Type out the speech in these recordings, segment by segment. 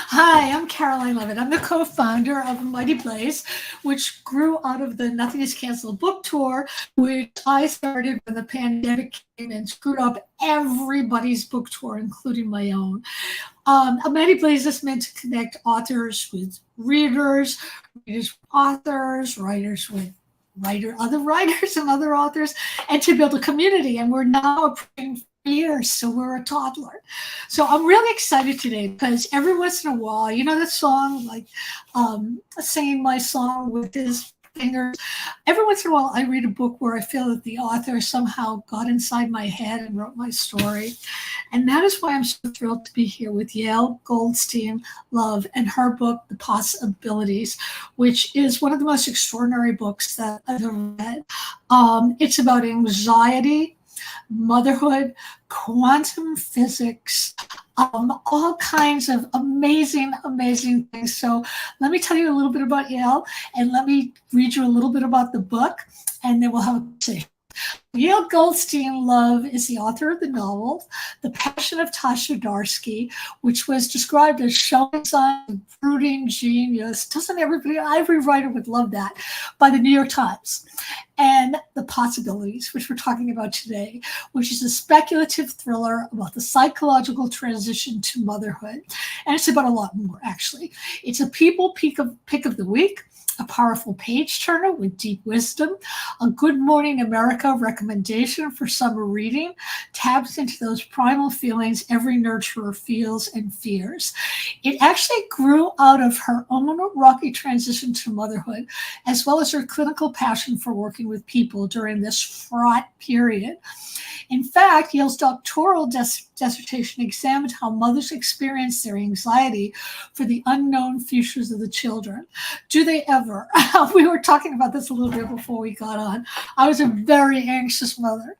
Hi, I'm Caroline Leavitt. I'm the co-founder of Mighty Blaze, which grew out of the Nothing is Canceled book tour, which I started when the pandemic came and screwed up everybody's book tour, including my own. A Mighty Blaze is meant to connect authors with readers, readers with authors, writers with other writers and other authors, and to build a community. And we're now approaching years, so we're a toddler. So I'm really excited today because every once in a while, you know that song, like singing my song with his fingers. Every once in a while, I read a book where I feel that the author somehow got inside my head and wrote my story. And that is why I'm so thrilled to be here with Yael Goldstein-Love and her book, The Possibilities, which is one of the most extraordinary books that I've ever read. It's about anxiety, motherhood, quantum physics, all kinds of amazing, amazing things. So let me tell you a little bit about Yael, and let me read you a little bit about the book, and then we'll have a conversation. Yael Goldstein-Love is the author of the novel, The Passion of Tasha Darsky, which was described as showing signs of brooding genius. Doesn't every writer would love that, by the New York Times. And The Possibilities, which we're talking about today, which is a speculative thriller about the psychological transition to motherhood. And it's about a lot more, actually. It's a people pick of the week, a powerful page turner with deep wisdom, a Good Morning America recommendation for summer reading, taps into those primal feelings every nurturer feels and fears. It actually grew out of her own rocky transition to motherhood, as well as her clinical passion for working with people during this fraught period. In fact, Yale's doctoral dissertation examined how mothers experience their anxiety for the unknown futures of the children. Do they ever? We were talking about this a little bit before we got on. I was a very anxious mother.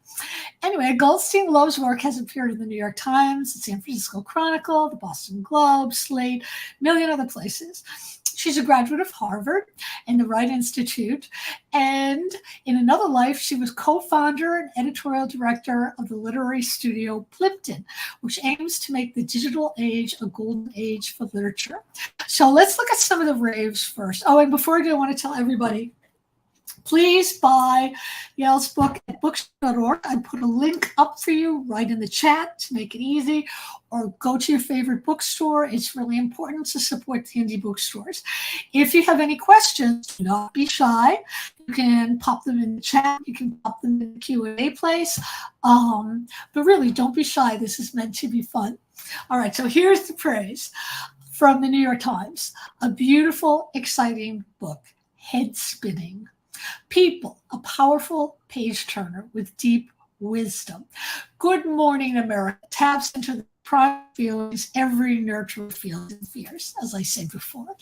Anyway, Goldstein-Love's work has appeared in the New York Times, the San Francisco Chronicle, the Boston Globe, Slate, a million other places. She's a graduate of Harvard and the Wright Institute. And in another life, she was co-founder and editorial director of the literary studio Plimpton, which aims to make the digital age a golden age for literature. So let's look at some of the raves first. Oh, and before I do, I want to tell everybody, please buy Yael's book at books.org. I put a link up for you right in the chat to make it easy, or go to your favorite bookstore. It's really important to support the indie bookstores. If you have any questions, do not be shy. You can pop them in the chat. You can pop them in the Q&A place. But really, don't be shy. This is meant to be fun. All right, so here's the praise from the New York Times. A beautiful, exciting book, head spinning. People, a powerful page turner with deep wisdom. Good Morning America taps into the prime feelings every nurturer feels and fears, as I said before.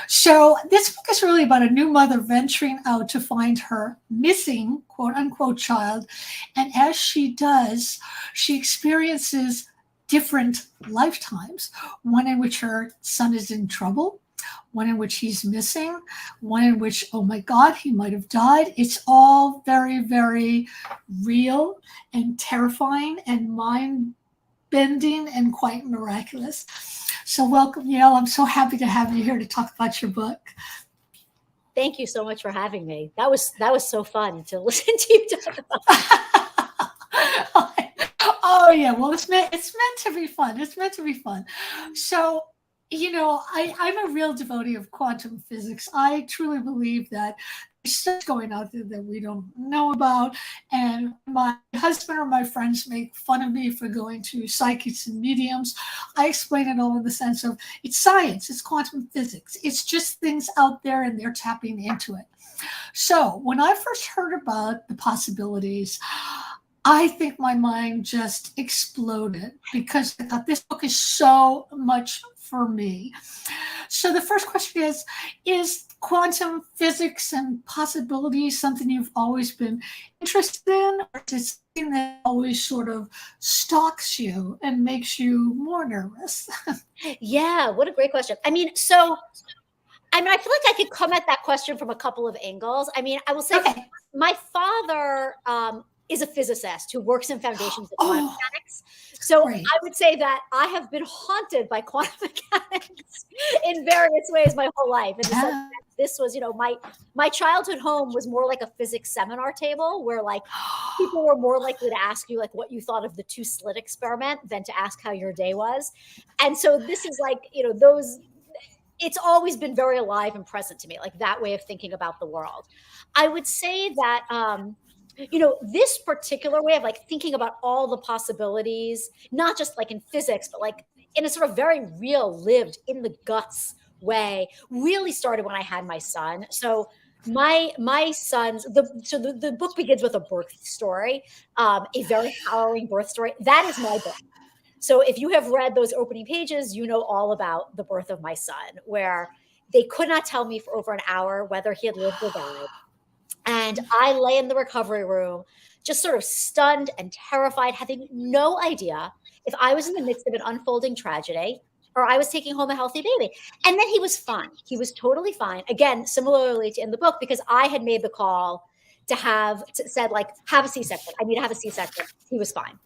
So this book is really about a new mother venturing out to find her missing, quote unquote, child. And as she does, she experiences different lifetimes, one in which her son is in trouble, one in which he's missing, one in which, oh my God, he might have died. It's all very, very real and terrifying and mind-bending and quite miraculous. So welcome, Yael. I'm so happy to have you here to talk about your book. Thank you so much for having me. That was so fun to listen to you talk about. Oh yeah, well it's meant to be fun. It's meant to be fun. So, you know, I'm a real devotee of quantum physics. I truly believe that there's stuff going out there that we don't know about. And my husband or my friends make fun of me for going to psychics and mediums. I explain it all in the sense of it's science, it's quantum physics. It's just things out there and they're tapping into it. So when I first heard about The Possibilities, I think my mind just exploded because I thought this book is so much for me. So the first question is quantum physics and possibilities something you've always been interested in, or is it something that always sort of stalks you and makes you more nervous? Yeah, what a great question. I mean, I feel like I could come at that question from a couple of angles. I mean, I will say my father is a physicist who works in foundations of quantum mechanics. So great. I would say that I have been haunted by quantum mechanics in various ways my whole life. And this was, you know, my childhood home was more like a physics seminar table where like people were more likely to ask you like what you thought of the two slit experiment than to ask how your day was. And so this is like, you know, those, it's always been very alive and present to me, like that way of thinking about the world. I would say that, you know, this particular way of like thinking about all the possibilities, not just like in physics, but like in a sort of very real, lived in the guts way, really started when I had my son. So my son's, the book begins with a birth story, a very harrowing birth story. That is my book. So if you have read those opening pages, you know all about the birth of my son, where they could not tell me for over an hour whether he had lived or died. And I lay in the recovery room, just sort of stunned and terrified, having no idea if I was in the midst of an unfolding tragedy or I was taking home a healthy baby. And then he was fine. He was totally fine. Again, similarly to in the book, because I had made the call said like, have a C-section. I need to have a C-section. He was fine.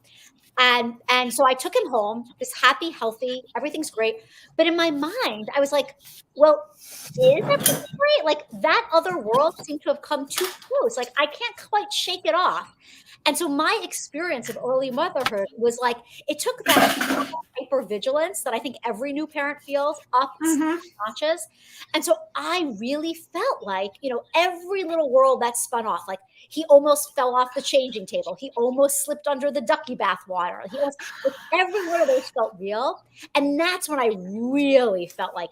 And so I took him home, this happy, healthy, everything's great. But in my mind, I was like, well, is everything great? Like that other world seemed to have come too close. Like I can't quite shake it off. And so my experience of early motherhood was like, it took that hypervigilance that I think every new parent feels up notches. And so I really felt like, you know, every little world that spun off, like he almost fell off the changing table. He almost slipped under the ducky bath water. Like, every one of those felt real. And that's when I really felt like,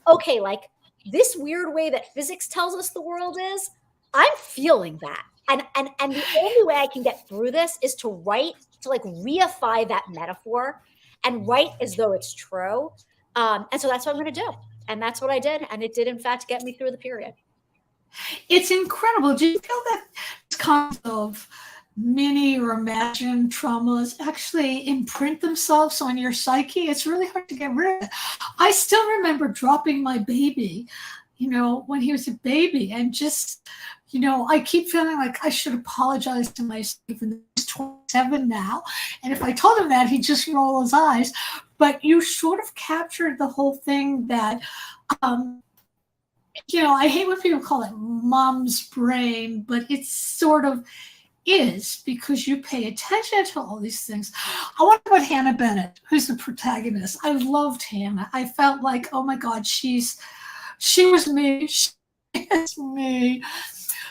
okay, like this weird way that physics tells us the world is, I'm feeling that. And the only way I can get through this is to write, to like reify that metaphor and write as though it's true. And so that's what I'm going to do. And that's what I did. And it did, in fact, get me through the period. It's incredible. Do you feel that this kind of mini or imagined traumas actually imprint themselves on your psyche? It's really hard to get rid of. I still remember dropping my baby, you know, when he was a baby, and just, you know, I keep feeling like I should apologize to myself, and he's 27 now. And if I told him that, he'd just roll his eyes. But you sort of captured the whole thing that, you know, I hate when people call it mom's brain, but it sort of is, because you pay attention to all these things. I wonder about Hannah Bennett, who's the protagonist. I loved Hannah. I felt like, oh my God, she was me. She is me.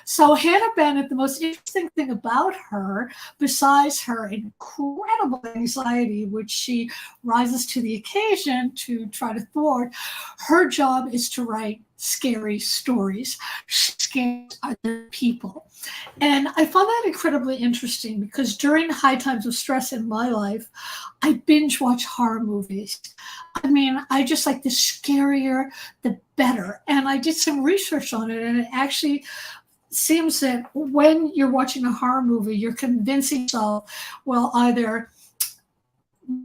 So Hannah Bennett, the most interesting thing about her, besides her incredible anxiety, which she rises to the occasion to try to thwart, her job is to write scary stories. She scares other people. And I found that incredibly interesting, because during high times of stress in my life, I binge watch horror movies. I mean, I just like the scarier, the better. And I did some research on it, and it actually seems that when you're watching a horror movie, you're convincing yourself, well, either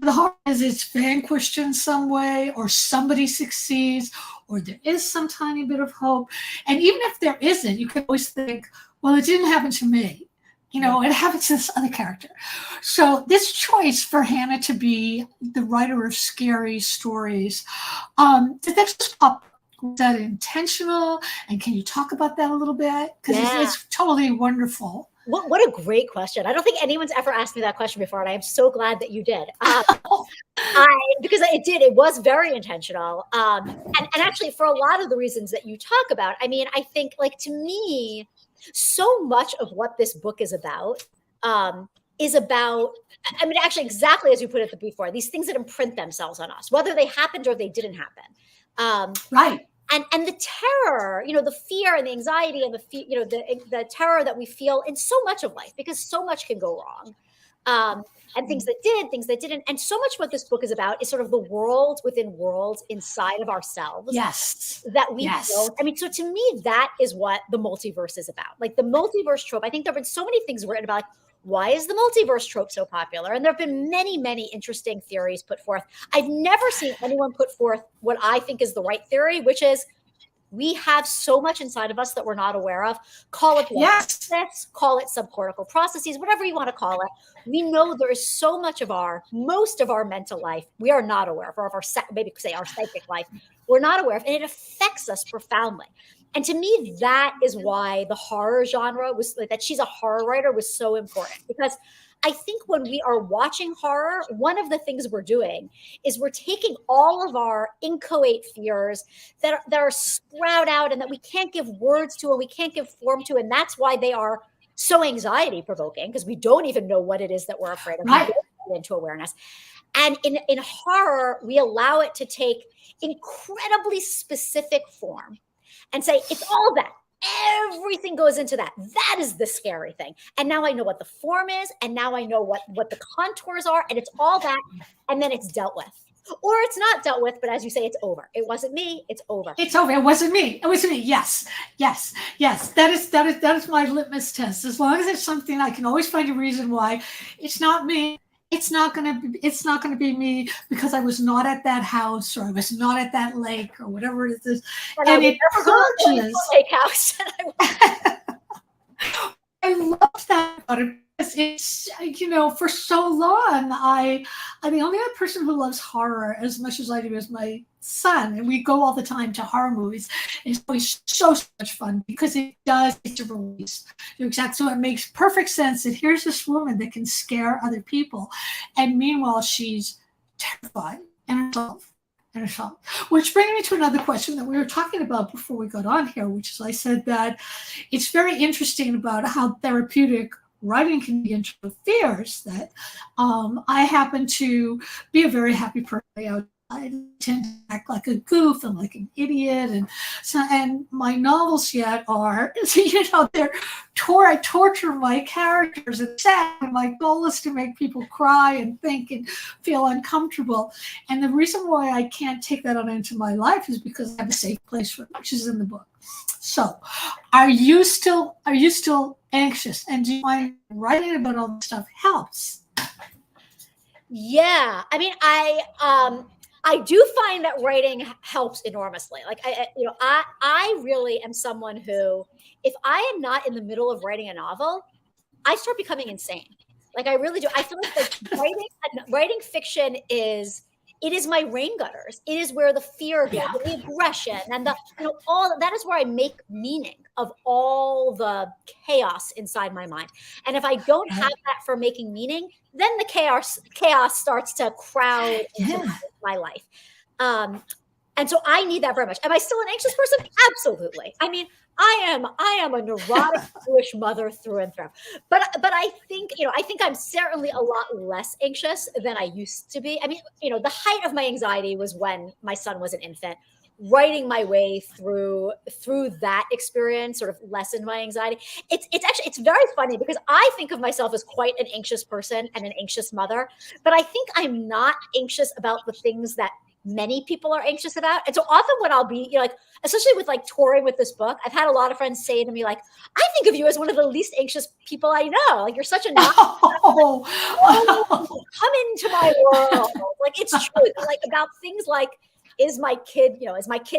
the horror is it's vanquished in some way, or somebody succeeds, or there is some tiny bit of hope. And even if there isn't, you can always think, well, it didn't happen to me. You know, it happens to this other character. So this choice for Hannah to be the writer of scary stories, did that just pop? Was that intentional? And can you talk about that a little bit? Because it's totally wonderful. What a great question. I don't think anyone's ever asked me that question before, and I am so glad that you did. Because it was very intentional. And actually, for a lot of the reasons that you talk about, I mean, I think, like, to me, so much of what this book is about, I mean, actually, exactly as you put it before, these things that imprint themselves on us, whether they happened or they didn't happen. Right. And the terror, you know, the fear and the anxiety and the terror that we feel in so much of life, because so much can go wrong. And things that did, things that didn't. And so much what this book is about is sort of the world within worlds inside of ourselves. Yes. That we don't. I mean, so to me, that is what the multiverse is about. Like the multiverse trope, I think there have been so many things written about, like, why is the multiverse trope so popular? And there have been many, many interesting theories put forth. I've never seen anyone put forth what I think is the right theory, which is We have so much inside of us that we're not aware of. Call it Yes. call it subcortical processes, whatever you want to call it. We know there is so much of most of our mental life we are not aware of, or of our maybe say our psychic life we're not aware of, and it affects us profoundly. And to me, that is why the horror genre was, that she's a horror writer, was so important, because I think when we are watching horror, one of the things we're doing is we're taking all of our inchoate fears that are sprout out and that we can't give words to and we can't give form to. And that's why they are so anxiety provoking, because we don't even know what it is that we're afraid of. Right. We don't get into awareness. And in horror, we allow it to take incredibly specific form and say, it's all that. Everything goes into that. That is the scary thing. And now I know what the form is. And now I know what the contours are. And it's all that. And then it's dealt with. Or it's not dealt with, but as you say, it's over. It wasn't me. It's over. It's over. It wasn't me. It wasn't me. Yes. Yes. Yes. That is my litmus test. As long as it's something, I can always find a reason why it's not me. It's not gonna be me because I was not at that house, or I was not at that lake, or whatever it is. And it purges. Lake house. I love that about it. It's, for so long, I'm the only other person who loves horror as much as I do is my son, and we go all the time to horror movies. It's always so much fun because it does get to release. So it makes perfect sense that here's this woman that can scare other people, and meanwhile she's terrified and herself. Which brings me to another question that we were talking about before we got on here, which is, I said that it's very interesting about how therapeutic writing can be into fears. That I happen to be a very happy person. I tend to act like a goof and like an idiot, and my novels yet are, I torture my characters, and my goal is to make people cry and think and feel uncomfortable. And the reason why I can't take that on into my life is because I have a safe place for it, which is in the book. So, are you still anxious? And do you find writing about all this stuff helps? Yeah, I mean, I do find that writing helps enormously. Like I really am someone who, if I am not in the middle of writing a novel, I start becoming insane. Like I really do. I feel like writing fiction is my rain gutters. It is where the fear goes, the aggression, and all that is where I make meaning of all the chaos inside my mind. And if I don't have that for making meaning, then the chaos starts to crowd into my life. And so I need that very much. Am I still an anxious person? Absolutely. I mean, I am a neurotic Jewish mother through and through. But I think, I'm certainly a lot less anxious than I used to be. I mean, the height of my anxiety was when my son was an infant. Writing my way through that experience sort of lessened my anxiety. It's very funny because I think of myself as quite an anxious person and an anxious mother, but I think I'm not anxious about the things that many people are anxious about. And so often when I'll be, especially with touring with this book, I've had a lot of friends say to me, I think of you as one of the least anxious people I know. Like, you're such a come into my world. It's true. About things like, is my kid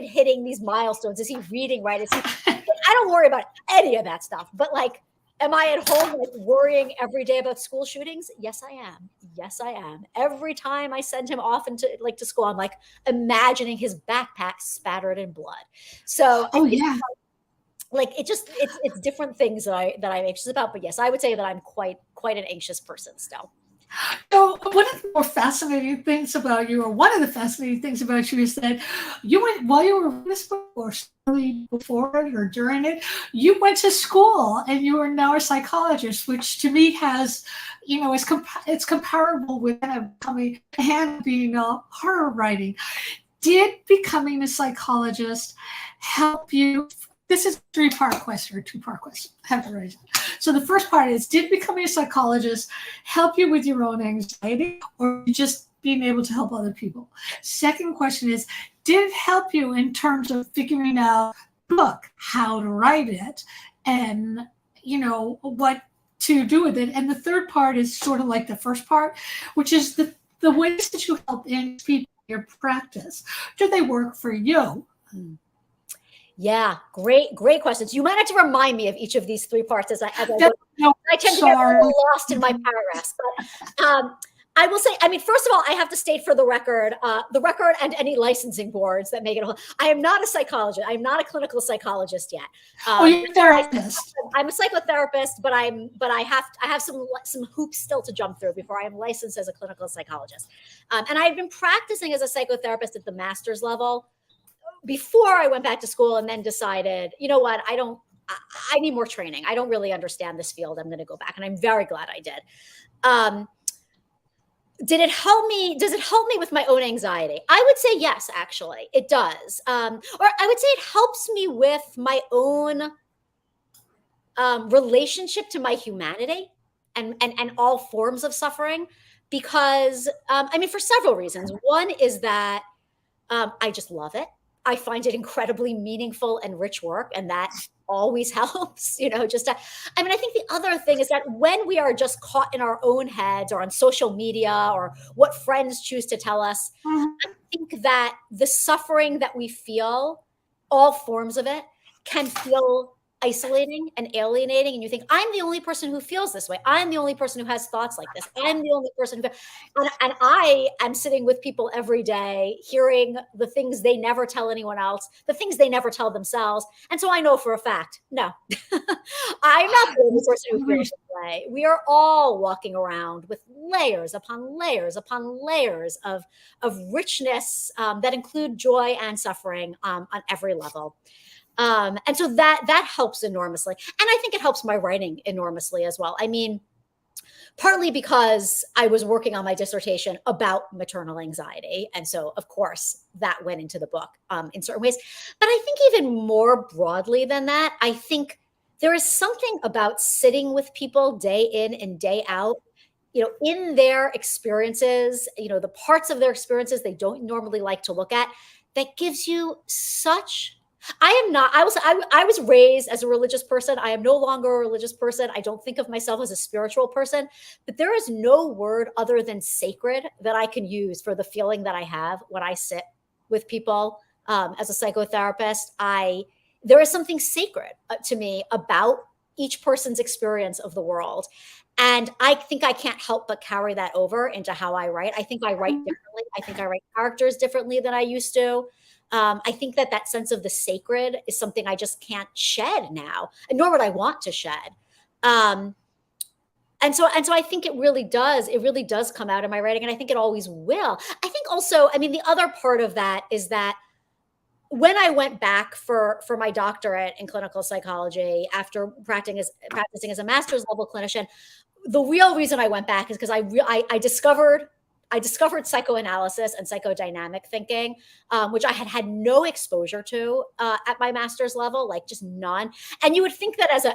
hitting these milestones? Is he reading right? I don't worry about any of that stuff. But am I at home worrying every day about school shootings? Yes, I am. Yes, I am. Every time I send him off into to school, I'm imagining his backpack spattered in blood. So it's different things that I'm anxious about. But yes, I would say that I'm quite an anxious person still. So one of the more fascinating things about you, or one of the fascinating things about you, is that while you were in this book, or before it or during it, you went to school and you are now a psychologist, which to me has, it's comparable with coming and being horror writing. Did becoming a psychologist help you? This is a three-part question or two-part question. I have to write it. So the first part is, did becoming a psychologist help you with your own anxiety, or just being able to help other people? Second question is, did it help you in terms of figuring out the book, how to write it, and what to do with it? And the third part is sort of like the first part, which is the ways that you help in people in your practice. Do they work for you? Yeah, great questions. You might have to remind me of each of these three parts as I go. No, I tend to get a little lost in my paragraphs, but I will say, I mean, first of all, I have to state for the record and any licensing boards that make it whole. I am not a psychologist. I'm not a clinical psychologist yet. You're a therapist. I'm a psychotherapist, but I have some hoops still to jump through before I am licensed as a clinical psychologist. And I've been practicing as a psychotherapist at the master's level before I went back to school, and then decided, you know what, I need more training. I don't really understand this field. I'm going to go back. And I'm very glad I did. Did it help me? Does it help me with my own anxiety? I would say yes, actually, it does. Or I would say it helps me with my own relationship to my humanity and all forms of suffering. Because, I mean, for several reasons. One is that I just love it. I find it incredibly meaningful and rich work, and that always helps, I mean, I think the other thing is that when we are just caught in our own heads or on social media or what friends choose to tell us, I think that the suffering that we feel, all forms of it, can feel isolating and alienating. And you think, I'm the only person who feels this way. I'm the only person who has thoughts like this. I'm the only person who, and I am sitting with people every day, hearing the things they never tell anyone else, the things they never tell themselves. And so I know for a fact, no, I'm not the only person who feels this way. We are all walking around with layers upon layers upon layers of richness that include joy and suffering on every level. And so that helps enormously. And I think it helps my writing enormously as well. I mean, partly because I was working on my dissertation about maternal anxiety. And so, of course, that went into the book in certain ways. But I think even more broadly than that, I think there is something about sitting with people day in and day out, in their experiences, the parts of their experiences they don't normally like to look at, that gives you such... I was raised as a religious person. I am no longer a religious person. I don't think of myself as a spiritual person, but there is no word other than sacred that I can use for the feeling that I have when I sit with people as a psychotherapist. There is something sacred to me about each person's experience of the world. And I think I can't help but carry that over into how I write. I think I write differently. I think I write characters differently than I used to. I think that sense of the sacred is something I just can't shed now, and nor would I want to shed. And so I think it really does come out in my writing, and I think it always will. I think also, I mean, the other part of that is that when I went back for my doctorate in clinical psychology after practicing as a master's level clinician, the real reason I went back is because I discovered psychoanalysis and psychodynamic thinking, which I had no exposure to at my master's level, like just none. And you would think that as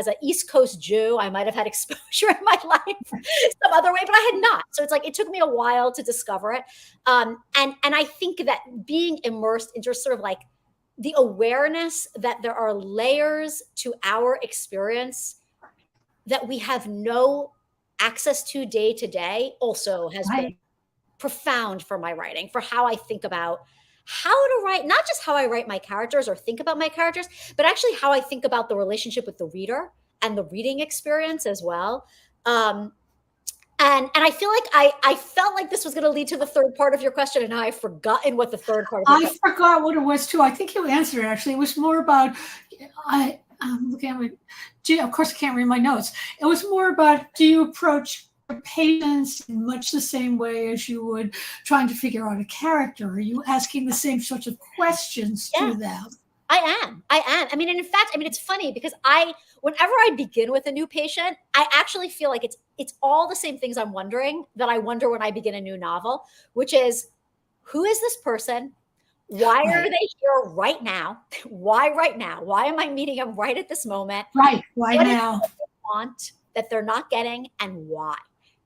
a East Coast Jew, I might have had exposure in my life some other way, but I had not. So it's like it took me a while to discover it. And I think that being immersed in just sort of like the awareness that there are layers to our experience that we have no access to day to day also has been profound for my writing, for how I think about how to write, not just how I write my characters or think about my characters, but actually how I think about the relationship with the reader and the reading experience as well. And I feel like I felt like this was going to lead to the third part of your question, and now I've forgotten what the third part of your I forgot what it was too. I think you answered it actually. It was more about I'm looking at it. Of course, I can't read my notes. It was more about, do you approach patients in much the same way as you would trying to figure out a character? Are you asking the same sorts of questions to them? I am. I mean, and in fact, I mean, it's funny because whenever I begin with a new patient, I actually feel like it's all the same things I'm wondering that I wonder when I begin a new novel, which is, who is this person? Why are they here right now? Why right now? Why am I meeting them right at this moment? Right now. What they want that they're not getting, and why?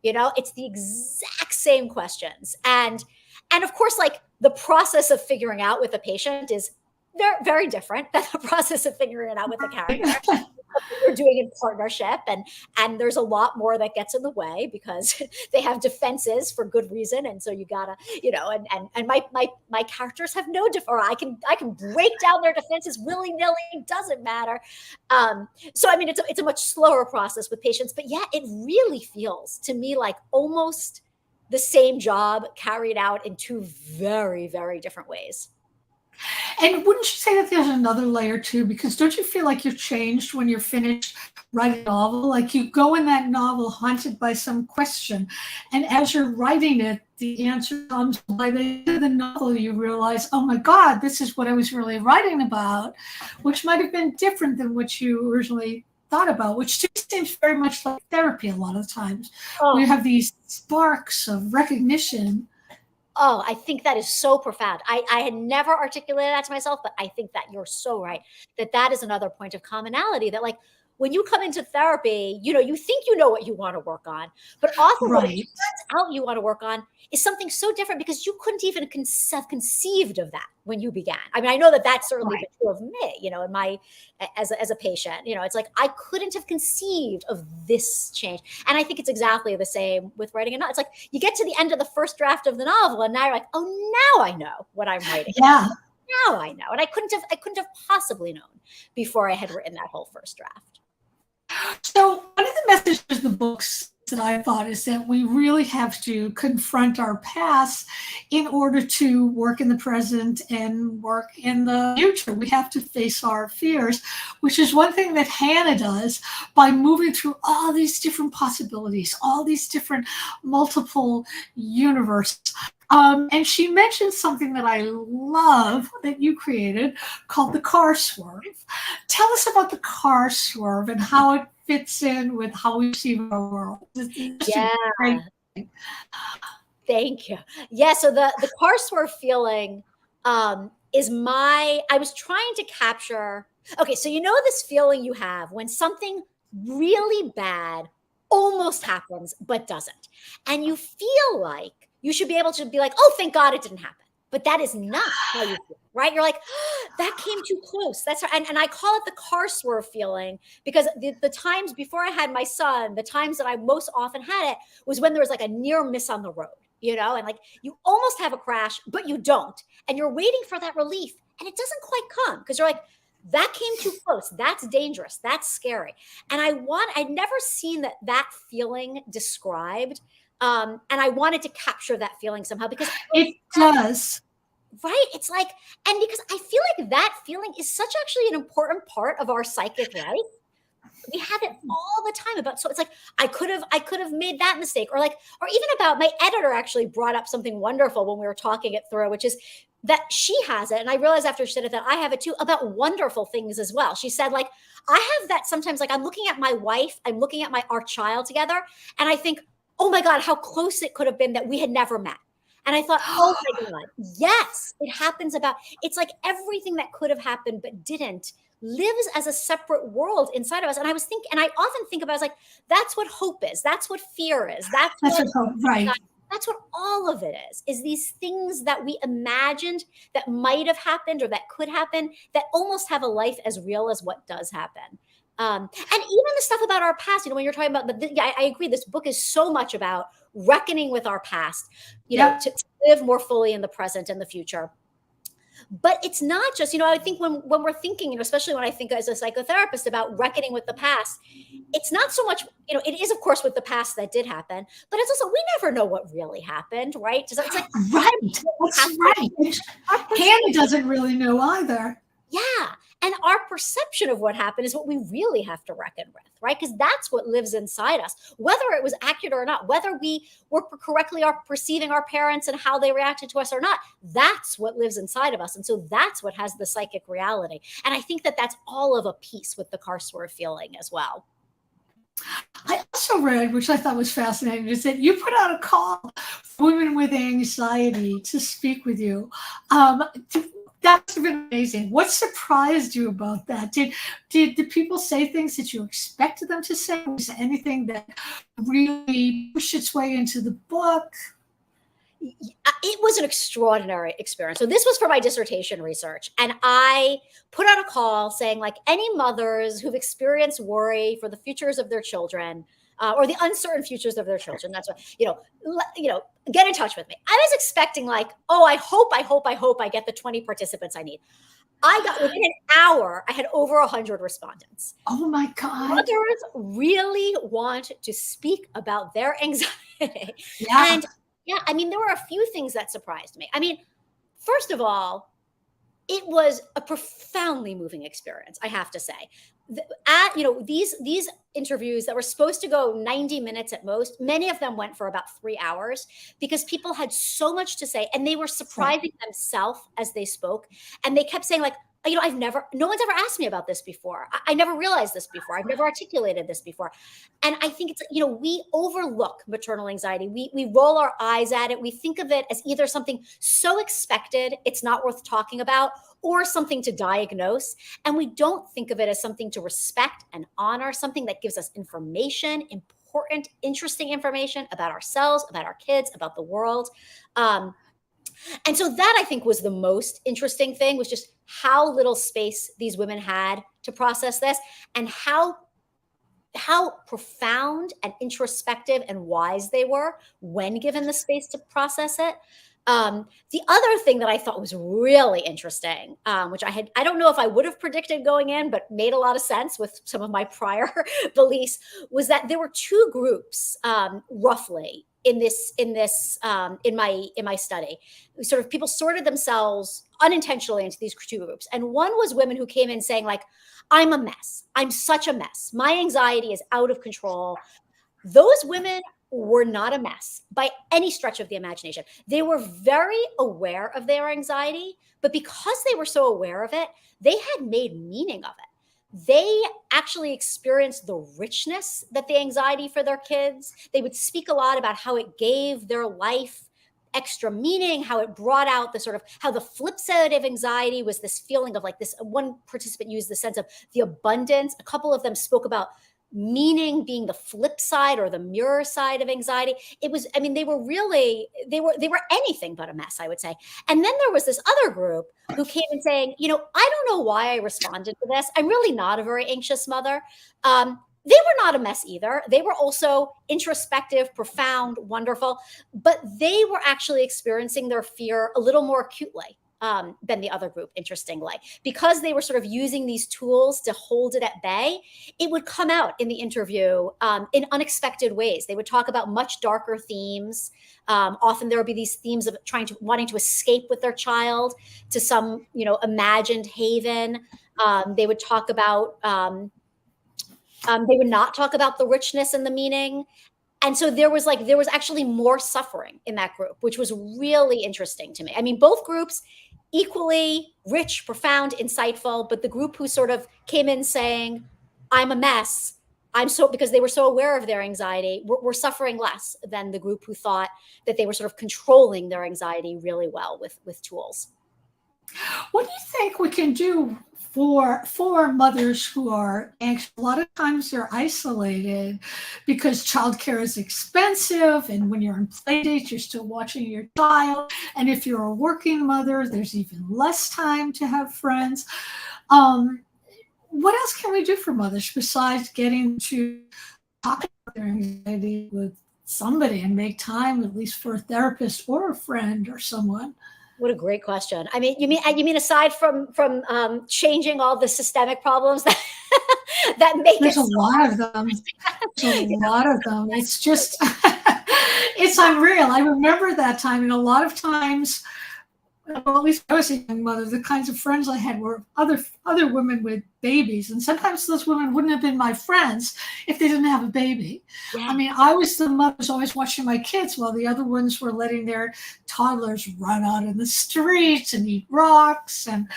It's the exact same questions. And of course, like the process of figuring out with a patient is very different than the process of figuring it out with a character. We're doing in partnership, and there's a lot more that gets in the way because they have defenses for good reason, and so you gotta, and my characters have no or I can break down their defenses willy-nilly, doesn't matter. So I mean, it's a much slower process with patients, but yeah, it really feels to me like almost the same job carried out in two very, very different ways. And wouldn't you say that there's another layer too? Because don't you feel like you're changed when you're finished writing a novel? Like you go in that novel haunted by some question, and as you're writing it, the answer comes. By the end of the novel, you realize, oh my God, this is what I was really writing about, which might have been different than what you originally thought about, which just seems very much like therapy a lot of times. Oh. We have these sparks of recognition. Oh, I think that is so profound. I had never articulated that to myself, but I think that you're so right, that is another point of commonality, that like when you come into therapy, you think you know what you want to work on, but often what it Right. turns out you want to work on is something so different because you couldn't even have conceived of that when you began. I mean, I know that that's certainly Right. been true of me, in my, as a patient, it's like, I couldn't have conceived of this change. And I think it's exactly the same with writing a novel. It's like you get to the end of the first draft of the novel and now you're like, oh, now I know what I'm writing. Yeah. Now I know. And I couldn't have possibly known before I had written that whole first draft. So one of the messages of the books that I thought is that we really have to confront our past in order to work in the present and work in the future. We have to face our fears, which is one thing that Hannah does by moving through all these different possibilities, all these different multiple universes. And she mentioned something that I love that you created called the car swerve. Tell us about the car swerve and how it fits in with how we see our world. Yeah. Thank you. Yeah. So the car swerve feeling is I was trying to capture. Okay. So this feeling you have when something really bad almost happens, but doesn't. And you feel like you should be able to be like, oh, thank God it didn't happen. But that is not how you feel, right? You're like, oh, that came too close. That's and I call it the car swerve feeling because the times before I had my son, the times that I most often had it was when there was like a near miss on the road, and like you almost have a crash, but you don't. And you're waiting for that relief and it doesn't quite come because you're like, that came too close. That's dangerous. That's scary. And I'd never seen that feeling described. And I wanted to capture that feeling somehow because it does. Right. It's like, and because I feel like that feeling is such actually an important part of our psychic life. We have it all the time so it's like, I could have made that mistake or even about my editor actually brought up something wonderful when we were talking it through, which is that she has it. And I realized after she said it that I have it too about wonderful things as well. She said, like, I have that sometimes, like I'm looking at my wife, I'm looking at our child together and I think, oh my God, how close it could have been that we had never met. And I thought, oh my God, yes, it happens it's like everything that could have happened but didn't lives as a separate world inside of us. And I often think about it as like, that's what hope is. That's what fear is. That's what hope, right. That's what all of it is these things that we imagined that might have happened or that could happen that almost have a life as real as what does happen. And even the stuff about our past, when you're talking about, I agree. This book is so much about reckoning with our past, to live more fully in the present and the future. But it's not just, I think when we're thinking, especially when I think as a psychotherapist about reckoning with the past, it's not so much, it is of course with the past that did happen, but it's also, we never know what really happened, right? So it's like, right. That's right. Hannah doesn't really know either. Yeah. And our perception of what happened is what we really have to reckon with, right? Because that's what lives inside us, whether it was accurate or not, whether we were correctly perceiving our parents and how they reacted to us or not, that's what lives inside of us. And so that's what has the psychic reality. And I think that that's all of a piece with the car swerve feeling as well. I also read, which I thought was fascinating, is that you put out a call for women with anxiety to speak with you. That's been amazing. What surprised you about that? Did people say things that you expected them to say? Was there anything that really pushed its way into the book? it was an extraordinary experience. So this was for my dissertation research. And I put out a call saying, like, any mothers who've experienced worry for the futures of their children, or the uncertain futures of their children, that's what, get in touch with me. I was expecting, like, oh, I hope I get the 20 participants I need. I got, within an hour, I had over 100 respondents. Oh my God. Mothers really want to speak about their anxiety. Yeah. And yeah, I mean, there were a few things that surprised me. I mean, first of all, it was a profoundly moving experience, I have to say. These interviews that were supposed to go 90 minutes at most, many of them went for about 3 hours because people had so much to say, and they were surprising themselves as they spoke. And they kept saying, like, no one's ever asked me about this before. I never realized this before. I've never articulated this before. And I think it's, we overlook maternal anxiety. We roll our eyes at it. We think of it as either something so expected, it's not worth talking about, or something to diagnose. And we don't think of it as something to respect and honor, something that gives us information, important, interesting information about ourselves, about our kids, about the world. And so that, I think, was the most interesting thing, was just how little space these women had to process this, and how profound and introspective and wise they were when given the space to process it. The other thing that I thought was really interesting, which I don't know if I would have predicted going in, but made a lot of sense with some of my prior beliefs, was that there were two groups, roughly, in my study. Sort of people sorted themselves unintentionally into these two groups. And one was women who came in saying, like, I'm a mess. I'm such a mess. My anxiety is out of control. Those women were not a mess by any stretch of the imagination. They were very aware of their anxiety, but because they were so aware of it, they had made meaning of it. They actually experienced the richness that the anxiety for their kids. They would speak a lot about how it gave their life extra meaning, how it brought out the sort of, how the flip side of anxiety was this feeling of, like, this, one participant used the sense of the abundance. A couple of them spoke about meaning being the flip side or the mirror side of anxiety. It was, I mean, they were anything but a mess, I would say. And then there was this other group who came in saying, I don't know why I responded to this. I'm really not a very anxious mother. They were not a mess either. They were also introspective, profound, wonderful, but they were actually experiencing their fear a little more acutely than the other group, interestingly. Because they were sort of using these tools to hold it at bay, it would come out in the interview in unexpected ways. They would talk about much darker themes. Often there would be these themes of wanting to escape with their child to some, imagined haven. They would talk about, they would not talk about the richness and the meaning. And so there was actually more suffering in that group, which was really interesting to me. I mean, both groups equally rich, profound, insightful, but the group who sort of came in saying, I'm a mess, because they were so aware of their anxiety, were suffering less than the group who thought that they were sort of controlling their anxiety really well with tools. What do you think we can do for mothers who are anxious? A lot of times they're isolated because childcare is expensive, and when you're on play dates, you're still watching your child. And if you're a working mother, there's even less time to have friends. What else can we do for mothers besides getting to talk about their anxiety with somebody and make time, at least for a therapist or a friend or someone? What a great question. I mean, you mean aside from changing all the systemic problems that make There's a lot of them. There's a lot of them. It's just, it's unreal. I remember that time, and a lot of times, well, at least I was a young mother, the kinds of friends I had were other women with babies. And sometimes those women wouldn't have been my friends if they didn't have a baby. Yeah. I mean, I was the mother who was always watching my kids while the other ones were letting their toddlers run out in the streets and eat rocks. And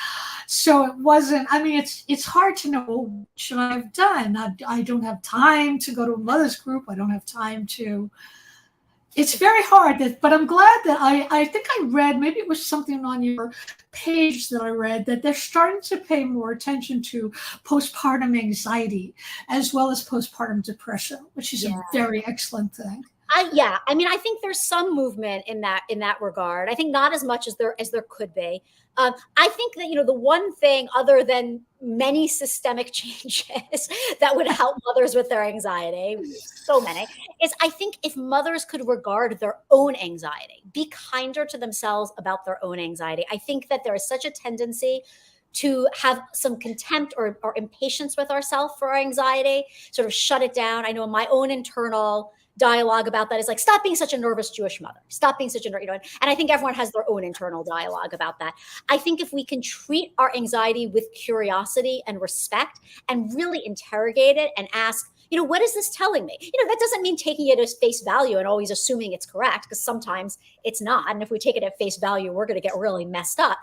so it wasn't, I mean, it's hard to know, what should I have done? I don't have time to go to a mother's group. I don't have time to. It's very hard, but I'm glad that I think I read, maybe it was something on your page that I read, that they're starting to pay more attention to postpartum anxiety as well as postpartum depression, which is a very excellent thing. I mean, I think there's some movement in that regard. I think not as much as there could be. I think that, the one thing other than many systemic changes that would help mothers with their anxiety, so many, is I think if mothers could regard their own anxiety, be kinder to themselves about their own anxiety. I think that there is such a tendency to have some contempt or impatience with ourselves for our anxiety, sort of shut it down. I know my own internal dialogue about that is like, stop being such a nervous Jewish mother. Stop being such a, and I think everyone has their own internal dialogue about that. I think if we can treat our anxiety with curiosity and respect and really interrogate it and ask, what is this telling me? That doesn't mean taking it as face value and always assuming it's correct, because sometimes it's not. And if we take it at face value, we're going to get really messed up.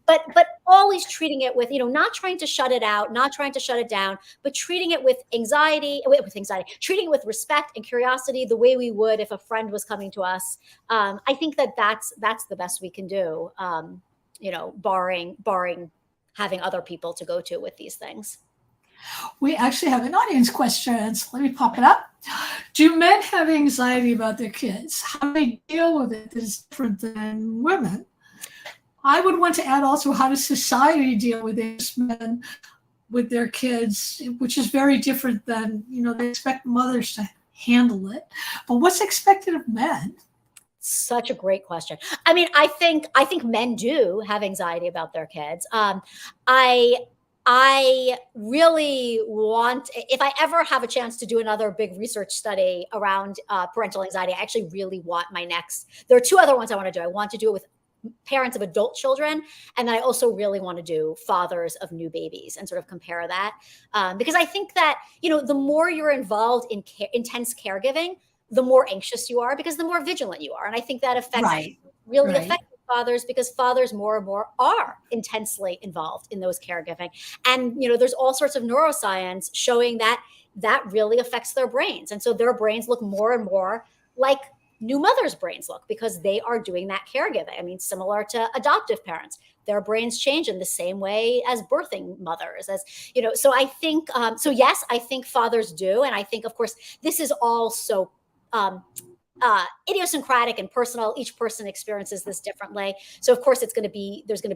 But always treating it with, not trying to shut it out, not trying to shut it down, but treating it with treating it with respect and curiosity, the way we would if a friend was coming to us. I think that's the best we can do, barring having other people to go to with these things. We actually have an audience question. So let me pop it up. Do men have anxiety about their kids? How do they deal with it is different than women? I would want to add also, how does society deal with these men with their kids, which is very different than, they expect mothers to handle it. But what's expected of men? Such a great question. I mean, I think men do have anxiety about their kids. I really want, if I ever have a chance to do another big research study around parental anxiety, I actually really want there are two other ones I want to do. I want to do it with parents of adult children. And then I also really want to do fathers of new babies and sort of compare that. Because I think that, the more you're involved in intense caregiving, the more anxious you are, because the more vigilant you are. And I think that affects fathers, because fathers more and more are intensely involved in those caregiving. And, there's all sorts of neuroscience showing that really affects their brains. And so their brains look more and more like new mothers' brains look, because they are doing that caregiving. I mean, similar to adoptive parents, their brains change in the same way as birthing mothers, so I think, yes, I think fathers do. And I think, of course, this is all so, idiosyncratic and personal. Each person experiences this differently. So of course there's going to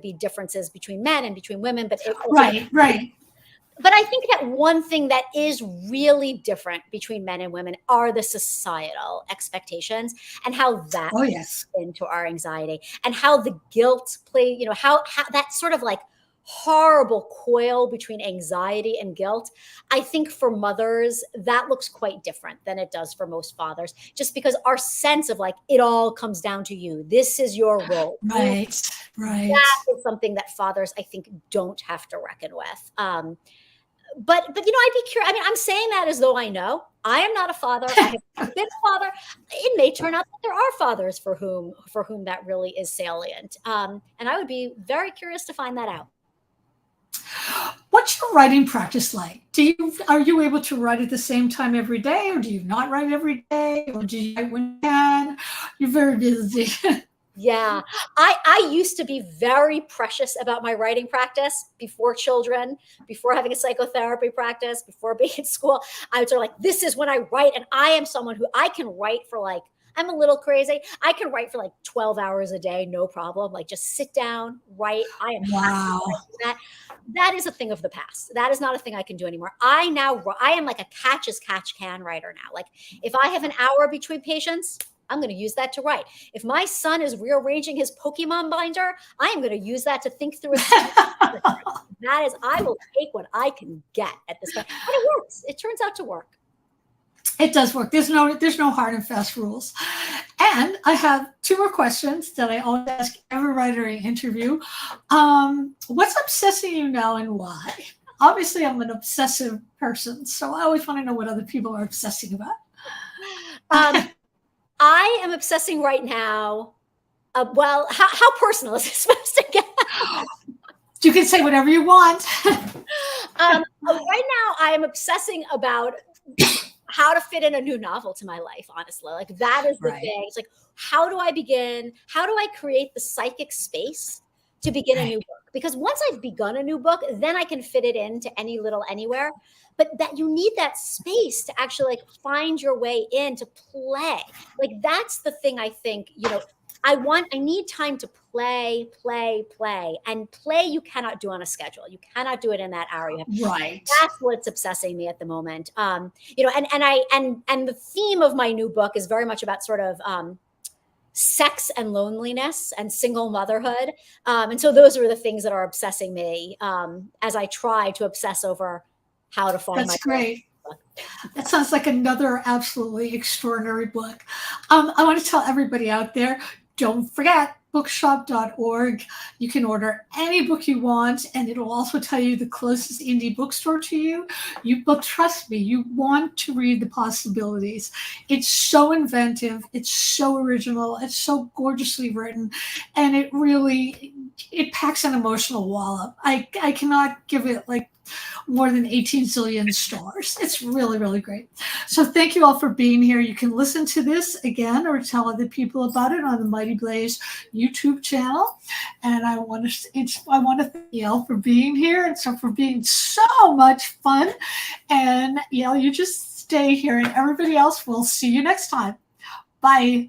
be differences between men and between women, but right. But I think that one thing that is really different between men and women are the societal expectations and how that fits into our anxiety, and how the guilt play, how that sort of like horrible coil between anxiety and guilt. I think for mothers, that looks quite different than it does for most fathers, just because our sense of like, it all comes down to you. This is your role. Right. That is something that fathers, I think, don't have to reckon with. But I'd be curious. I mean, I'm saying that as though I know. I am not a father. I have been a father. It may turn out that there are fathers for whom that really is salient. And I would be very curious to find that out. What's your writing practice like? Are you able to write at the same time every day, or do you not write every day, or do you write when you can? You're very busy. Yeah, I used to be very precious about my writing practice before children, before having a psychotherapy practice, before being in school. I was sort of like, this is when I write. And I am someone who I can write for like, I'm a little crazy. I can write for like 12 hours a day, no problem. Like just sit down, write. I am wow. That is a thing of the past. That is not a thing I can do anymore. I am like a catch as catch can writer now. Like if I have an hour between patients, I'm going to use that to write. If my son is rearranging his Pokemon binder, I am going to use that to think through it. That is, I will take what I can get at this point. And it works. It turns out to work. It does work. There's no hard and fast rules. And I have two more questions that I always ask every writer I interview. What's obsessing you now and why? Obviously, I'm an obsessive person, so I always want to know what other people are obsessing about. I am obsessing right now. Well, how personal is it supposed to get? You can say whatever you want. Right now, I am obsessing about how to fit in a new novel to my life, honestly. Like that is the thing. It's like, how do I begin? How do I create the psychic space to begin a new book? because once I've begun a new book, then I can fit it into any little anywhere. But that you need that space to actually like find your way in, to play. Like that's the thing I think, you know, I need time to play. And play you cannot do on a schedule. You cannot do it in that hour. Right. That's what's obsessing me at the moment. You know, and the theme of my new book is very much about sort of sex and loneliness and single motherhood. And so those are the things that are obsessing me as I try to obsess over how to find That's great. That sounds like another absolutely extraordinary book. I want to tell everybody out there, don't forget bookshop.org. You can order any book you want, and it'll also tell you the closest indie bookstore to you. But trust me, you want to read the possibilities. It's so inventive. It's so original. It's so gorgeously written. And it packs an emotional wallop. I cannot give it like more than 18 zillion stars. It's really, really great. So thank you all for being here. You can listen to this again or tell other people about it on the Mighty Blaze YouTube channel. And I want to thank Yael for being here and so for being so much fun. And Yael, you just stay here, and everybody else, we'll see you next time. Bye.